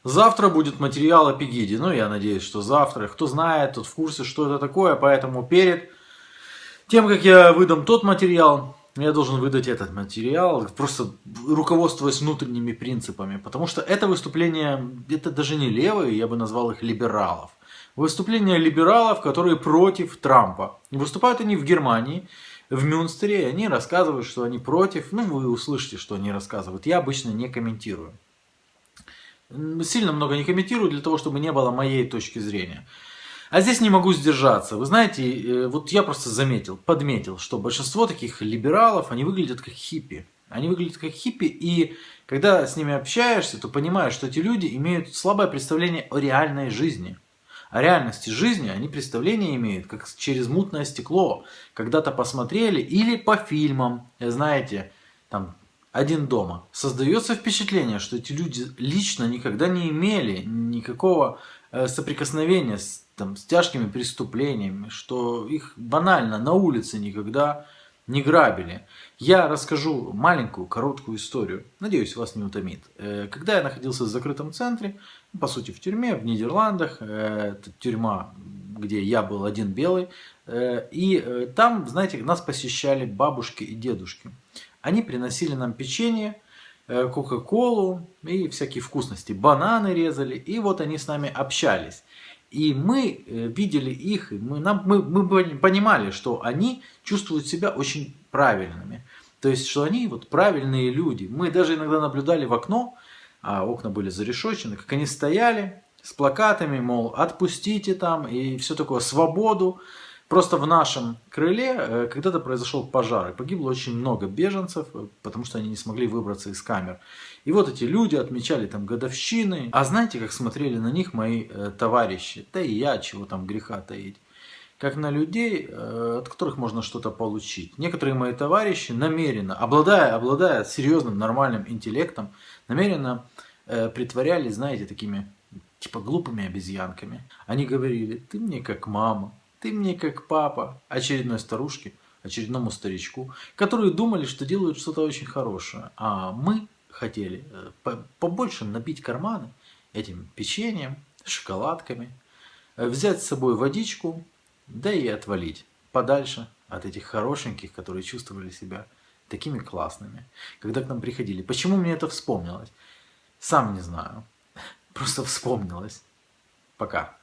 Завтра будет материал о Пегиде. Ну, я надеюсь, что завтра. Кто знает, тот в курсе, что это такое. Поэтому перед тем, как я выдам тот материал, я должен выдать этот материал, просто руководствуясь внутренними принципами. Потому что это выступление, это даже не левые, я бы назвал их либералов. Выступление либералов, которые против Трампа. Выступают они в Германии, в Мюнстере, и они рассказывают, что они против. Ну, вы услышите, что они рассказывают. Я обычно не комментирую. Сильно много не комментирую, для того, чтобы не было моей точки зрения. А здесь не могу сдержаться. Вы знаете, вот я просто подметил, что большинство таких либералов, они выглядят как хиппи. Они выглядят как хиппи, и когда с ними общаешься, то понимаешь, что эти люди имеют слабое представление о реальной жизни. О реальности жизни они представление имеют, как через мутное стекло. Когда-то посмотрели или по фильмам, знаете, там «Один дома». Создается впечатление, что эти люди лично никогда не имели никакого соприкосновения с тяжкими преступлениями, что их банально на улице никогда не грабили. Я расскажу маленькую, короткую историю. Надеюсь, вас не утомит. Когда я находился в закрытом центре, по сути в тюрьме, в Нидерландах, это тюрьма, где я был один белый, и там, знаете, нас посещали бабушки и дедушки. Они приносили нам печенье, кока-колу и всякие вкусности. Бананы резали, и вот они с нами общались. И мы видели их, мы понимали, что они чувствуют себя очень правильными. То есть, что они вот правильные люди. Мы даже иногда наблюдали в окно, а окна были зарешочены, как они стояли с плакатами, мол, отпустите там, и все такое, свободу. Просто в нашем крыле когда-то произошел пожар, и погибло очень много беженцев, потому что они не смогли выбраться из камер. И вот эти люди отмечали там годовщины. А знаете, как смотрели на них мои товарищи? Да и я, чего там греха таить. Как на людей, от которых можно что-то получить. Некоторые мои товарищи намеренно, обладая серьезным, нормальным интеллектом, намеренно притворялись, знаете, такими типа глупыми обезьянками. Они говорили: ты мне как мама. Ты мне как папа, очередной старушке, очередному старичку, которые думали, что делают что-то очень хорошее. А мы хотели побольше набить карманы этим печеньем, шоколадками, взять с собой водичку, да и отвалить подальше от этих хорошеньких, которые чувствовали себя такими классными, когда к нам приходили. Почему мне это вспомнилось? Сам не знаю. Просто вспомнилось. Пока.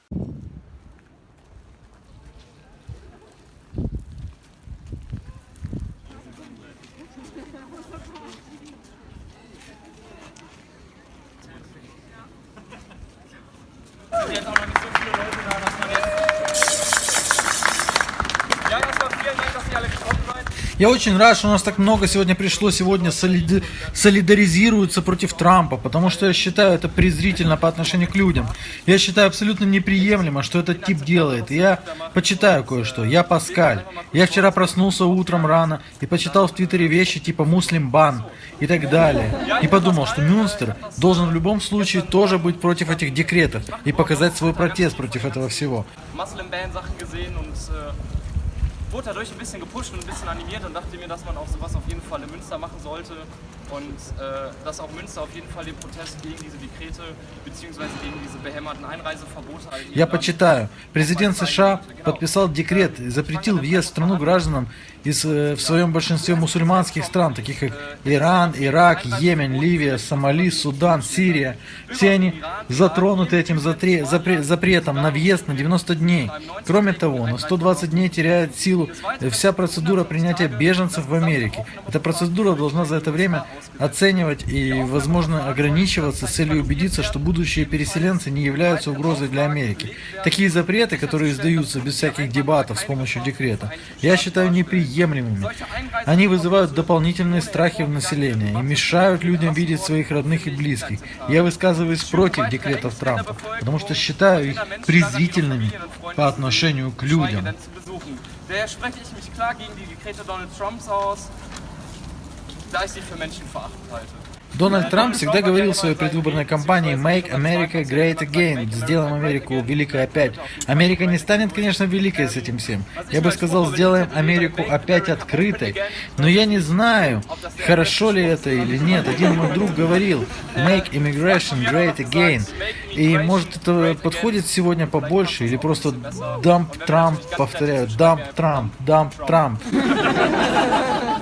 Jetzt auch noch nicht so viele Leute da, dass man jetzt... Ja, erstmal vielen Dank, dass ihr alle gekommen seid. Я очень рад, что у нас так много сегодня пришло, сегодня солидаризируются против Трампа, потому что я считаю это презрительно по отношению к людям. Я считаю абсолютно неприемлемо, что этот тип делает. И я почитаю кое-что. Я Паскаль. Я вчера проснулся утром рано и почитал в Твиттере вещи типа «Муслим бан» и так далее. И подумал, что Мюнстер должен в любом случае тоже быть против этих декретов и показать свой протест против этого всего. Wurde dadurch ein bisschen gepusht und ein bisschen animiert und dachte mir, dass man auch sowas auf jeden Fall in Münster machen sollte und dass auch Münster auf jeden Fall den Protest gegen diese Dekrete bzw. gegen diese behämmerten Einreiseverbote... Я почитаю. Президент США подписал декрет и запретил въезд в страну гражданам из в своем большинстве мусульманских стран, таких как Иран, Ирак, Йемен, Ливия, Сомали, Судан, Сирия. Все они затронуты этим запретом на въезд на 90 дней. Кроме того, на 120 дней теряет силу вся процедура принятия беженцев в Америке. Эта процедура должна за это время оценивать и, возможно, ограничиваться с целью убедиться, что будущие переселенцы не являются угрозой для Америки. Такие запреты, которые издаются без всяких дебатов с помощью декрета, я считаю неприемлемыми. Они вызывают дополнительные страхи в населении и мешают людям видеть своих родных и близких. Я высказываюсь против декретов Трампа, потому что считаю их презрительными по отношению к людям. Daher spreche ich mich klar gegen die Dekrete Donald Trumps aus, da ich sie für menschenverachtend halte. Дональд Трамп всегда говорил в своей предвыборной кампании «Make America Great Again», «Сделаем Америку великой опять». Америка не станет, конечно, великой с этим всем. Я бы сказал, сделаем Америку опять открытой. Но я не знаю, хорошо ли это или нет. Один мой друг говорил «Make Immigration Great Again». И может это подходит сегодня побольше, или просто «Dump Trump», повторяю, «Dump Trump», «Dump Trump».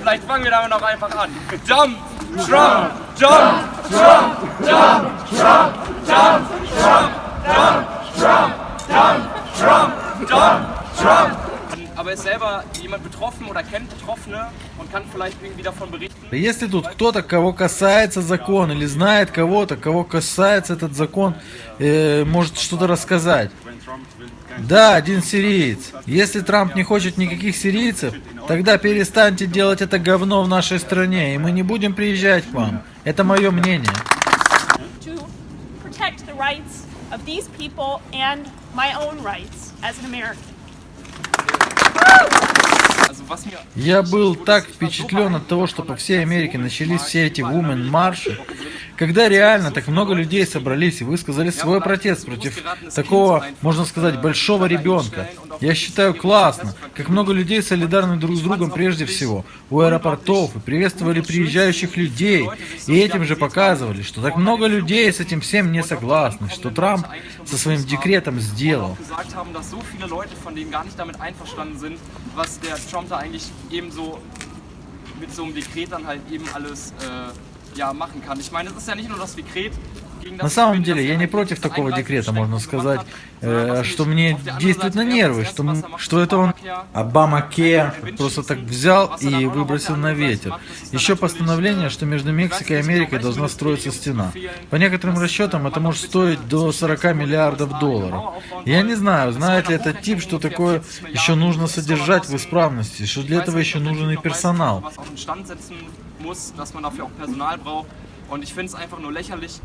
Vielleicht fangen wir damit auch einfach an. Jump, Trump, jump, Trump, jump, Trump, jump, Trump, jump, Trump, jump, Trump, jump, Trump. Aber ist selber jemand betroffen oder kennt Betroffene und kann vielleicht irgendwie davon berichten? Если тут кто-то, кого касается закон, или знает кого-то, кого касается этот закон, может что-то рассказать. Да, один сириец. Если Трамп не хочет никаких сирийцев, тогда перестаньте делать это говно в нашей стране, и мы не будем приезжать к вам. Это мое мнение. Я был так впечатлен от того, что по всей Америке начались все эти women-марши, когда реально так много людей собрались и высказали свой протест против такого, можно сказать, большого ребенка. Я считаю классно, как много людей солидарны друг с другом прежде всего у аэропортов и приветствовали приезжающих людей, и этим же показывали, что так много людей с этим всем не согласны, что Трамп со своим декретом сделал. Was der Trump da eigentlich eben so mit so einem Dekret dann halt eben alles machen kann. Ich meine, es ist ja nicht nur das Dekret. На самом деле, я не против такого декрета, можно сказать, что мне действует на нервы, что это он Обама-Кер просто так взял и выбросил на ветер. Еще постановление, что между Мексикой и Америкой должна строиться стена. По некоторым расчетам это может стоить до 40 миллиардов долларов. Я не знаю, знает ли этот тип, что такое еще нужно содержать в исправности, что для этого еще нужен и персонал. Und ich finde es einfach nur lächerlich,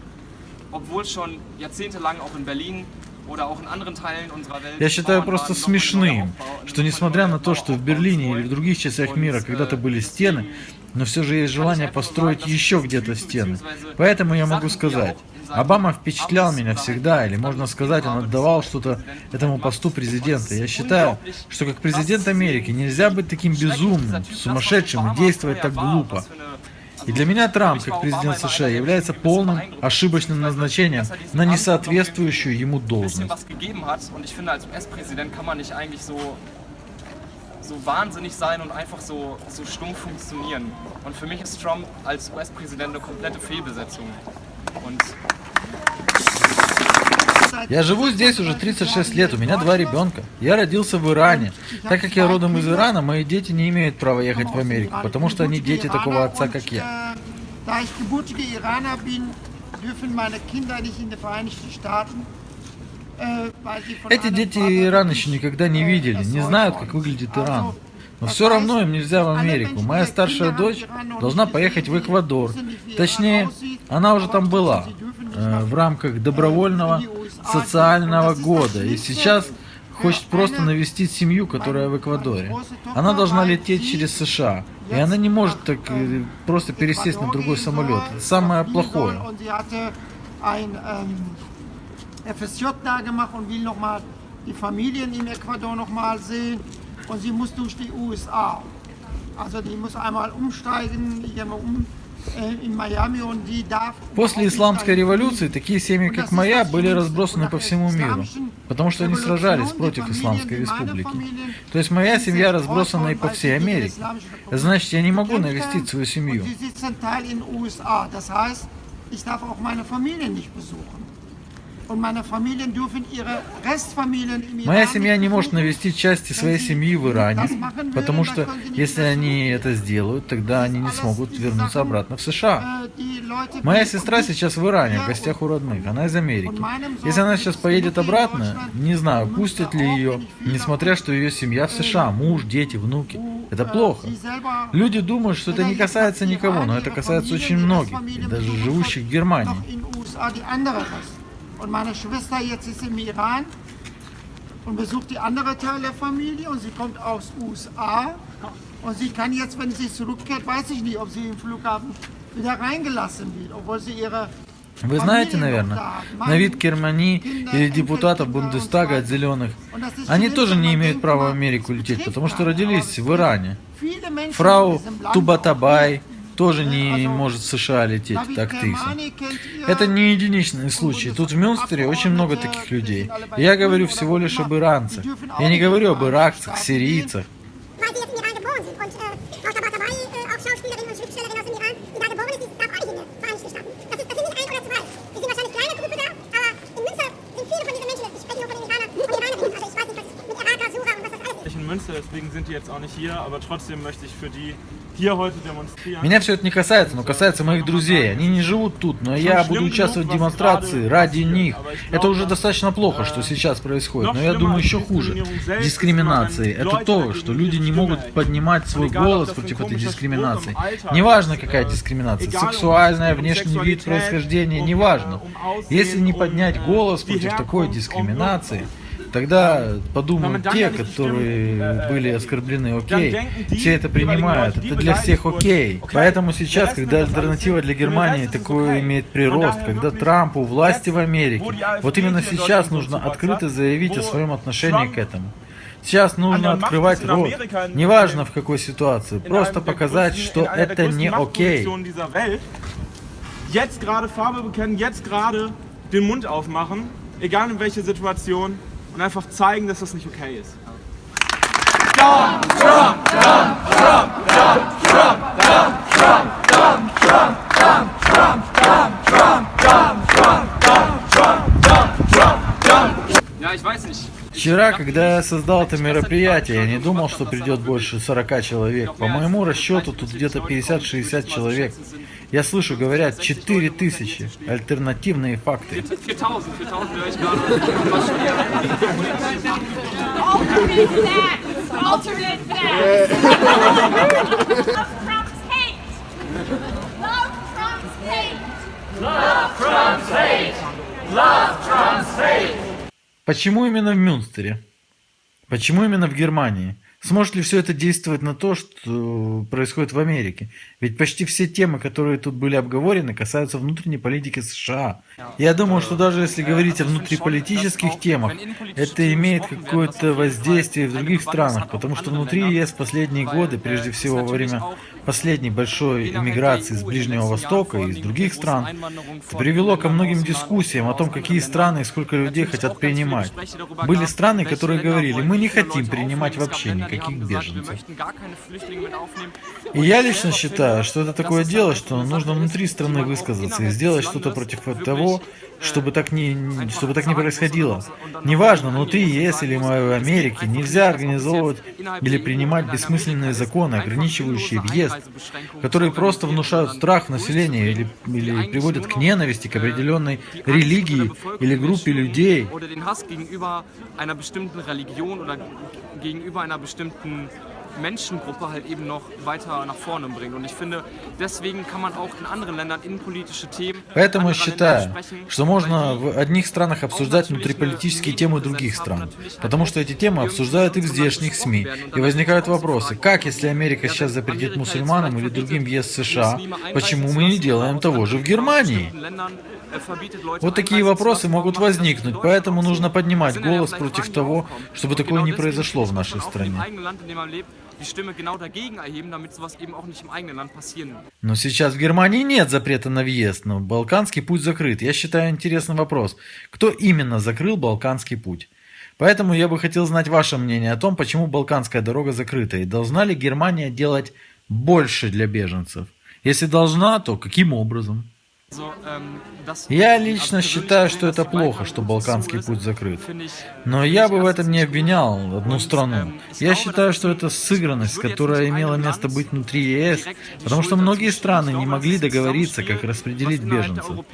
obwohl schon jahrzehntelang auch in Berlin oder auch in anderen Teilen unserer Welt. Я считаю просто смешным, что несмотря на то, что в Берлине или в других частях мира когда-то были стены, но все же есть желание построить еще где-то стены. Поэтому я могу сказать, Обама впечатлял меня всегда, или можно сказать, он отдавал что-то этому посту президента. Я считаю, что как президент Америки нельзя быть таким безумным, сумасшедшим и действовать так глупо. И для меня Трамп, как президент США, является полным ошибочным назначением на несоответствующую ему должность. So wahnsinnig sein und einfach so stumpf funktionieren. Und für mich ist Trump als US-Präsident eine komplette Fehlbesetzung. Und я живу здесь уже 36 лет, у меня 2 ребенка. Я родился в Иране. Так как я родом из Ирана, мои дети не имеют права ехать в Америку, потому что они дети такого отца, как я. Эти дети Иран еще никогда не видели, не знают, как выглядит Иран. Но все равно им нельзя в Америку. Моя старшая дочь должна поехать в Эквадор. Точнее, она уже там была в рамках добровольного социального года. И сейчас хочет просто навестить семью, которая в Эквадоре. Она должна лететь через США. И она не может так просто пересесть на другой самолет. Это самое плохое. FSJ da gemacht und will nochmal die Familien in Ecuador nochmal sehen und sie muss durch die USA. Also die muss einmal umsteigen, in Miami und die darf... После исламской революции такие семьи, как моя, были разбросаны по всему миру, потому что они сражались против Исламской республики. То есть моя семья разбросана и по всей Америке. Значит, я не могу навестить свою семью. Моя семья не может навестить части своей семьи в Иране, потому что если они это сделают, тогда они не смогут вернуться обратно в США. Моя сестра сейчас в Иране, в гостях у родных, она из Америки. Если она сейчас поедет обратно, не знаю, пустят ли ее, несмотря что ее семья в США, муж, дети, внуки. Это плохо. Люди думают, что это не касается никого, но это касается очень многих, даже живущих в Германии. Und meine Schwester jetzt ist im Iran und besucht die andere Teil der Familie und sie kommt aus USA und sie kann jetzt, wenn sie zurückkehrt, weiß ich nicht, ob sie im Flughafen wieder reingelassen wird, obwohl sie ihre Вы знаете, Familien noch наверное, da hat. на вид Mann, Кермани Kinder, или депутатов Enkelkinder und Бундестага so от weiter. зеленых, Und das ist они schlimm, тоже wenn не man имеют denkt, права в man Америку лететь, trifft потому что man, родились aber в Иране. viele Menschen Фрау in diesem Land Тубатабай auch тоже nicht. не Also, может в США лететь David так тихо. Kermani kennt ihr, Это не единичный случай. Тут в Мюнстере очень много таких людей. Я говорю всего лишь об иранцах. Я не говорю об иракцах, сирийцах. Weil sie jetzt im Iran geboren sind. Und Frau Tabatabai, auch Schauspielerin und Schriftstellerin aus dem Iran, die da geboren ist, die darf auch nicht in die Vereinigten Staaten. Das sind nicht ein oder zwei. Wir sind wahrscheinlich eine kleine Gruppe da, aber in Münster sind viele von diesen Menschen, ich spreche nur von den Iranern und Iranerinnen, also ich weiß nicht, was mit Iraker, Sura und was das alles ist. In Münster, deswegen sind die jetzt auch nicht hier, aber trotzdem möchte ich für die hier heute demonstrieren. Меня все это не касается, но касается моих друзей. Они не живут тут, но я буду участвовать в демонстрации ради них. Это уже достаточно плохо, что сейчас происходит, но я думаю еще хуже. Дискриминации. Это то, что люди не могут поднимать свой голос против этой дискриминации. Неважно, какая дискриминация. Сексуальная, внешний вид, происхождение, неважно. Если не поднять голос против такой дискриминации, тогда подумают те, которые были оскорблены, окей, все это принимают, это для всех окей. Поэтому сейчас, когда альтернатива для Германии такой имеет прирост, когда Трамп у власти в Америке, вот именно сейчас нужно открыто заявить о своем отношении к этому. Сейчас нужно открывать рот, неважно в какой ситуации, просто показать, что это не окей. Jetzt gerade Farbe bekennen, jetzt gerade den Mund aufmachen, egal in welcher Situation. Und einfach zeigen, dass das nicht okay ist. Ja, ich weiß nicht. Вчера, когда я создал это мероприятие, я не думал, что придет больше 40 человек. По моему расчету, тут где-то 50-60 человек. Я слышу, говорят, 4000. Альтернативные факты. 4000 höre ich gerade. Alternate facts! Alternate facts! Love Trump's hate! Love Trump's hate! Love Trump's hate! Почему именно в Мюнстере? Почему именно в Германии? Сможет ли все это действовать на то, что происходит в Америке? Ведь почти все темы, которые тут были обговорены, касаются внутренней политики США. Я думаю, что даже если говорить о внутриполитических темах, это имеет какое-то воздействие в других странах, потому что внутри ЕС в последние годы, прежде всего во время последней большой иммиграции с Ближнего Востока и из других стран, это привело ко многим дискуссиям о том, какие страны и сколько людей хотят принимать. Были страны, которые говорили, мы не хотим принимать вообще никаких беженцев. И я лично считаю, что это такое дело, что нужно внутри страны высказаться и сделать что-то против того, чтобы так не происходило. Неважно, внутри ЕС или в Америке, нельзя организовывать или принимать бессмысленные законы, ограничивающие въезд, которые просто внушают страх в населении или приводят к ненависти к определенной религии или группе людей. Oder den Hass gegenüber einer bestimmten Religion oder gegenüber einer bestimmten Menschengruppe halt eben noch weiter nach vorne bringen. Und ich finde, deswegen kann man auch in anderen Ländern innenpolitische Themen... Поэтому я считаю, что можно в одних странах обсуждать внутриполитические темы других стран, потому что эти темы обсуждают и в здешних СМИ. И возникают вопросы, как если Америка сейчас запретит мусульманам или другим въезд в США, почему мы не делаем того же в Германии? Вот такие вопросы могут возникнуть, поэтому нужно поднимать голос против того, чтобы такое не произошло в нашей стране. Но сейчас в Германии нет запрета на въезд, но Балканский путь закрыт. Я считаю интересный вопрос, кто именно закрыл Балканский путь? Поэтому я бы хотел знать ваше мнение о том, почему Балканская дорога закрыта, и должна ли Германия делать больше для беженцев? Если должна, то каким образом? Я лично считаю, что это плохо, что Балканский путь закрыт. Но я бы в этом не обвинял одну страну. Я считаю, что это сыгранность, которая имела место быть внутри ЕС, потому что многие страны не могли договориться, как распределить беженцев.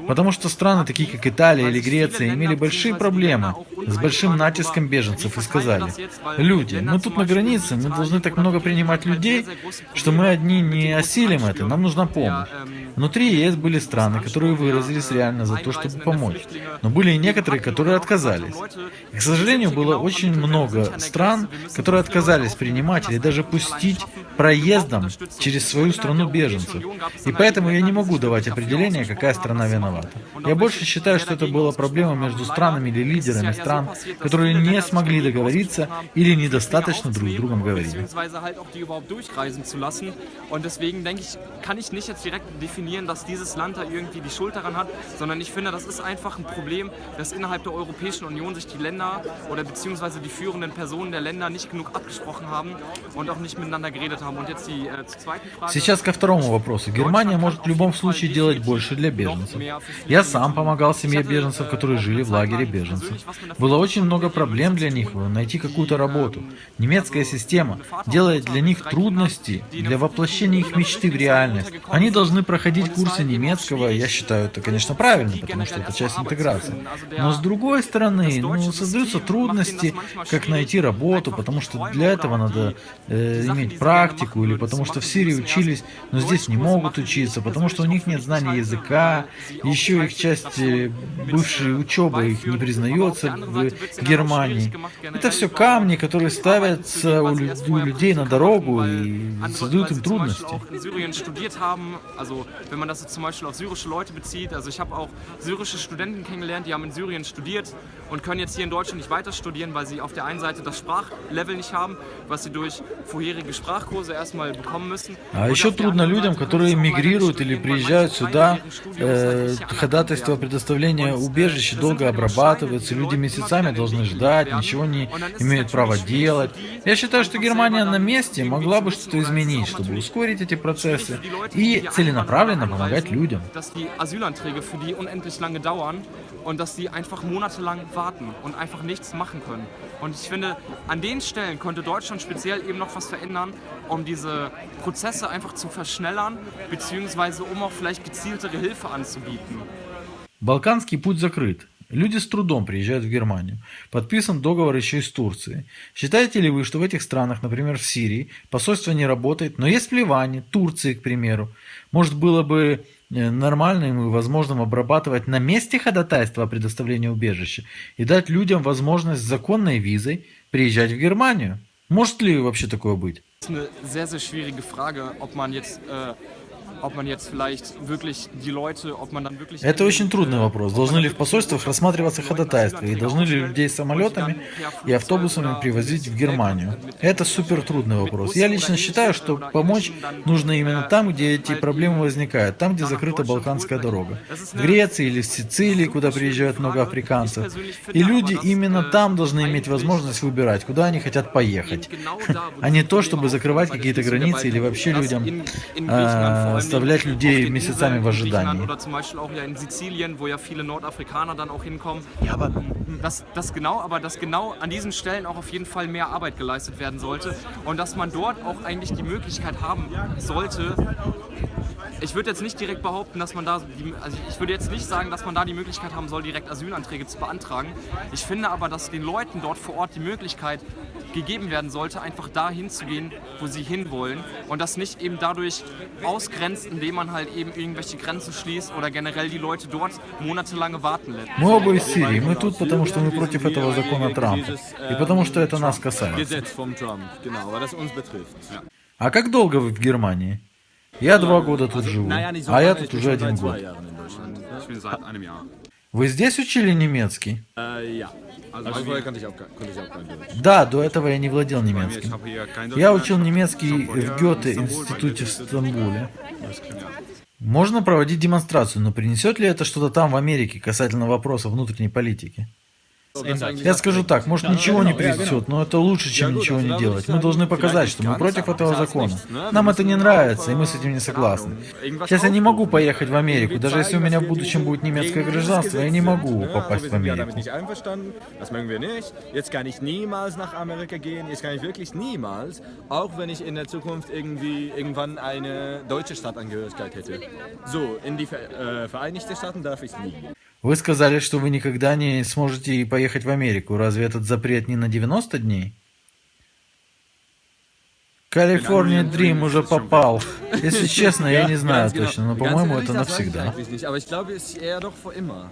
Потому что страны, такие как Италия или Греция, имели большие проблемы с большим натиском беженцев и сказали: люди, мы тут на границе, мы должны так много принимать людей, что мы одни не осилим это, нам нужна помощь. Внутри ЕС были были страны, которые выразились реально за то, чтобы помочь. Но были и некоторые, которые отказались. И, к сожалению, было очень много стран, которые отказались принимать или даже пустить проездом через свою страну беженцев. И поэтому я не могу давать определение, какая страна виновата. Я больше считаю, что это была проблема между странами или лидерами стран, которые не смогли договориться или недостаточно друг с другом говорили. Und deswegen denke ich, kann ich nicht jetzt direkt definieren, dass dieses Land da irgendwie die Schuld daran hat, sondern ich finde, das ist einfach ein Problem, dass innerhalb der Europäischen Union sich die Länder oder beziehungsweise die führenden Personen der Länder nicht genug abgesprochen haben und auch nicht miteinander geredet haben. Und jetzt die zweite Frage. Сейчас ко второму вопросу. Германия может в любом случае делать больше для беженцев. Я сам помогал семье беженцев, которые жили в лагере беженцев. Было очень много проблем для них найти какую-то работу. Немецкая система делает для них трудности для воплощения их мечты в реальность. Они должны проходить курсы немецкого, я считаю, это, конечно, правильно, потому что это часть интеграции. Но с другой стороны, создаются трудности, как найти работу, потому что для этого надо иметь практику, или потому что в Сирии учились, но здесь не могут учиться, потому что у них нет знания языка, еще их часть бывшей учебы их не признается в Германии. Это все камни, которые ставятся у людей на дорогу и создают им трудности. Auch in Syrien studiert haben, also wenn man das jetzt zum Beispiel auf syrische Leute bezieht, also ich habe auch syrische Studenten kennengelernt, die haben in Syrien studiert und können jetzt hier in Deutschland nicht weiter studieren, weil sie auf der einen Seite das Sprachlevel nicht haben, was sie durch vorherige Sprachkurse erstmal bekommen müssen. А еще трудно людям, которые мигрируют или приезжают сюда, ходатайство о предоставлении убежища долго обрабатывается, люди месяцами должны ждать, ничего не имеют права делать. Я считаю, что Германия на месте могла бы что-то изменить, чтобы ускорить эти процессы и целенаправленно помогать людям. Dass die Asylanträge für die unendlich lange dauern und dass die einfach monatelang warten und einfach nichts machen können. Und ich finde, an den Stellen könnte Deutschland speziell eben noch was verändern, um diese Prozesse einfach zu verschnellern, beziehungsweise um auch vielleicht gezieltere Hilfe anzubieten. Балканский путь закрыт. Люди с трудом приезжают в Германию. Подписан договор еще и с Турцией. Считаете ли вы, что в этих странах, например, в Сирии, посольство не работает, но есть в Ливане, Турции, к примеру? Может, было бы нормальным и возможным обрабатывать на месте ходатайство о предоставлении убежища и дать людям возможность с законной визой приезжать в Германию? Может ли вообще такое быть? Das ist eine sehr, sehr schwierige Frage, ob man jetzt vielleicht wirklich die Leute, ob man dann wirklich... Это очень трудный вопрос. Должны ли в посольствах рассматриваться ходатайства? И должны ли людей самолетами и автобусами привозить в Германию? Это супер трудный вопрос. Я лично считаю, что помочь нужно именно там, где эти проблемы возникают, там, где закрыта Балканская дорога. В Греции или в Сицилии, куда приезжают много африканцев. И люди именно там должны иметь возможность выбирать, куда они хотят поехать. А не то, чтобы закрывать какие-то границы или вообще людям оставлять людей месяцами в ожидании. Oder zum Beispiel auch ja in Sizilien, wo ja viele Nordafrikaner dann auch hinkommen. Dass genau an diesen Stellen auch auf jeden Fall mehr Arbeit geleistet werden sollte und dass man dort auch eigentlich die Möglichkeit haben sollte. Ich würde jetzt nicht direkt behaupten, dass man da, ich würde jetzt nicht sagen, dass man da die Möglichkeit haben soll, direkt Asylanträge zu beantragen. Ich finde aber, dass den Leuten dort vor Ort die Möglichkeit gegeben werden sollte, einfach dahin zu gehen, wo sie hinwollen und das nicht eben dadurch ausgrenzt, indem man halt eben irgendwelche Grenzen schließt oder generell die Leute dort monatelange warten lässt. Мы оба из Сирии. Мы тут, потому что мы против этого закона Трампа. И потому что это нас касается. А как долго вы в Германии? Я 2 года тут живу, а я тут уже 1 год. Вы здесь учили немецкий? Да, до этого я не владел немецким. Я учил немецкий в Гёте-институте в Стамбуле. Можно проводить демонстрацию, но принесет ли это что-то там в Америке касательно вопроса внутренней политики? Я скажу так, может ничего не принесет, но это лучше, чем ничего не делать. Мы должны показать, что мы против этого закона. Нам это не нравится, и мы с этим не согласны. Сейчас я не могу поехать в Америку, даже если у меня в будущем будет немецкое гражданство, я не могу попасть в Америку. Das mögen wir nicht. Jetzt kann ich niemals nach Amerika gehen. Jetzt kann ich wirklich niemals, auch wenn ich in der Zukunft irgendwann eine deutsche Staatsangehörigkeit hätte. So, in die Vereinigten Staaten darf ich nie. Вы сказали, что вы никогда не сможете поехать в Америку. Разве этот запрет не на 90 дней? California Dream уже попал. Если честно, я не знаю Ganz genau. точно, но, Ganz по-моему, ehrlich, это das weiß ich навсегда. eigentlich nicht, aber ich glaube, es ist eher doch für immer.